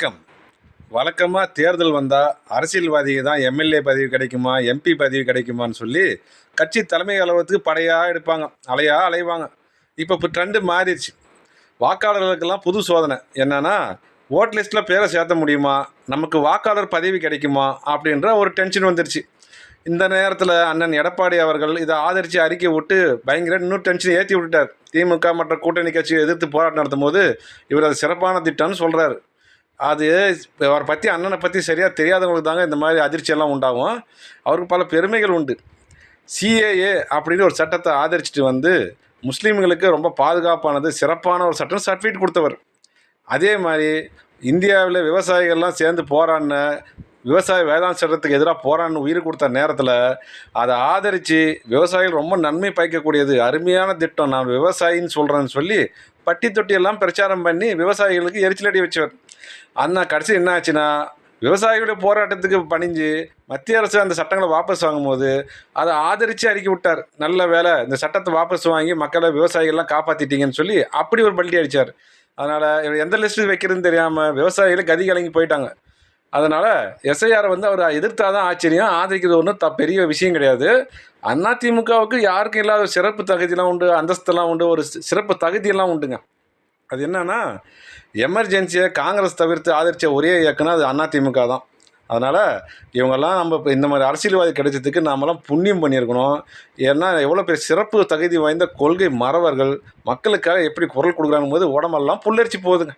வணக்கம். வழக்கமாக தேர்தல் வந்தால் அரசியல்வாதிக்கு தான் எம்எல்ஏ பதவி கிடைக்குமா, எம்பி பதவி கிடைக்குமான்னு சொல்லி கட்சி தலைமை அலுவலகத்துக்கு படையாக எடுப்பாங்க, அலைவாங்க. இப்போ ட்ரெண்டு மாறிடுச்சு. வாக்காளர்களுக்கெல்லாம் புது சோதனை என்னன்னா, ஓட் லிஸ்ட்டில் பேரை சேர்த்த முடியுமா, நமக்கு வாக்காளர் பதவி கிடைக்குமா அப்படின்ற ஒரு டென்ஷன் வந்துருச்சு. இந்த நேரத்தில் அண்ணன் எடப்பாடி அவர்கள் இதை ஆதரித்து அறிக்கை விட்டு பயங்கர இன்னும் டென்ஷன் ஏற்றி விட்டுட்டார். திமுக மற்ற கூட்டணி கட்சியை எதிர்த்து போராட்டம் நடத்தும் போது இவர் அது சிறப்பான திட்டம்னு சொல்கிறார். அது அவரை பற்றி, அண்ணனை பற்றி சரியாக தெரியாதவங்களுக்கு தாங்க இந்த மாதிரி அதிர்ச்சியெல்லாம் உண்டாகும். அவருக்கு பல பெருமைகள் உண்டு. சிஏஏ அப்படின்னு ஒரு சட்டத்தை ஆதரிச்சிட்டு வந்து முஸ்லீம்களுக்கு ரொம்ப பாதுகாப்பானது, சிறப்பான ஒரு சட்டம் சர்டிஃபிகேட் கொடுத்தவர். அதே மாதிரி இந்தியாவில் விவசாயிகள்லாம் சேர்ந்து போராடின விவசாய வேளாண் சட்டத்துக்கு எதிராக போராடின உயிர் கொடுத்த நேரத்தில் அதை ஆதரித்து விவசாயிகள் ரொம்ப நன்மை பயக்கக்கூடியது, அருமையான திட்டம், நான் விவசாயின்னு சொல்கிறேன்னு சொல்லி பட்டி தொட்டியெல்லாம் பிரச்சாரம் பண்ணி விவசாயிகளுக்கு எரிச்சலடி வச்சவர். ஆனால் கடைசி என்ன ஆச்சுன்னா, விவசாயிகளுடைய போராட்டத்துக்கு பணிஞ்சு மத்திய அரசு அந்த சட்டங்களை வாபஸ் வாங்கும்போது அதை ஆதரித்து அறிக்கை விட்டார். நல்ல வேலை, இந்த சட்டத்தை வாபஸ் வாங்கி மக்களை விவசாயிகள்லாம் காப்பாற்றிட்டீங்கன்னு சொல்லி அப்படி ஒரு பல்டி அடித்தார். அதனால் இவர் எந்த லிஸ்ட்டு வைக்கிறதுன்னு தெரியாமல் விவசாயிகளை கதி கலங்கி போயிட்டாங்க. அதனால் எஸ்ஐஆரை வந்து அவர் எதிர்த்தாதான் ஆச்சரியம், ஆதரிக்கிறது ஒன்றும் பெரிய விஷயம் கிடையாது. அதிமுகவுக்கு யாருக்கும் இல்லாத சிறப்பு தகுதியெல்லாம் உண்டு, அந்தஸ்தெல்லாம் உண்டு, ஒரு சிறப்பு தகுதியெல்லாம் உண்டுங்க. அது என்னன்னா, எமர்ஜென்சியை காங்கிரஸ் தவிர்த்து ஆதரித்த ஒரே இயக்குனா அது அதிமுக தான். அதனால் இவங்கெல்லாம் நம்ம இப்போ இந்த மாதிரி அரசியல்வாதி கிடைச்சதுக்கு நாமெல்லாம் புண்ணியம் பண்ணியிருக்கணும். ஏன்னா எவ்வளோ பெரிய சிறப்பு தகுதி வாய்ந்த கொள்கை மறவர்கள் மக்களுக்காக எப்படி குரல் கொடுக்குறாங்க போது உடம்பெல்லாம் புல்லரிச்சு போகுதுங்க.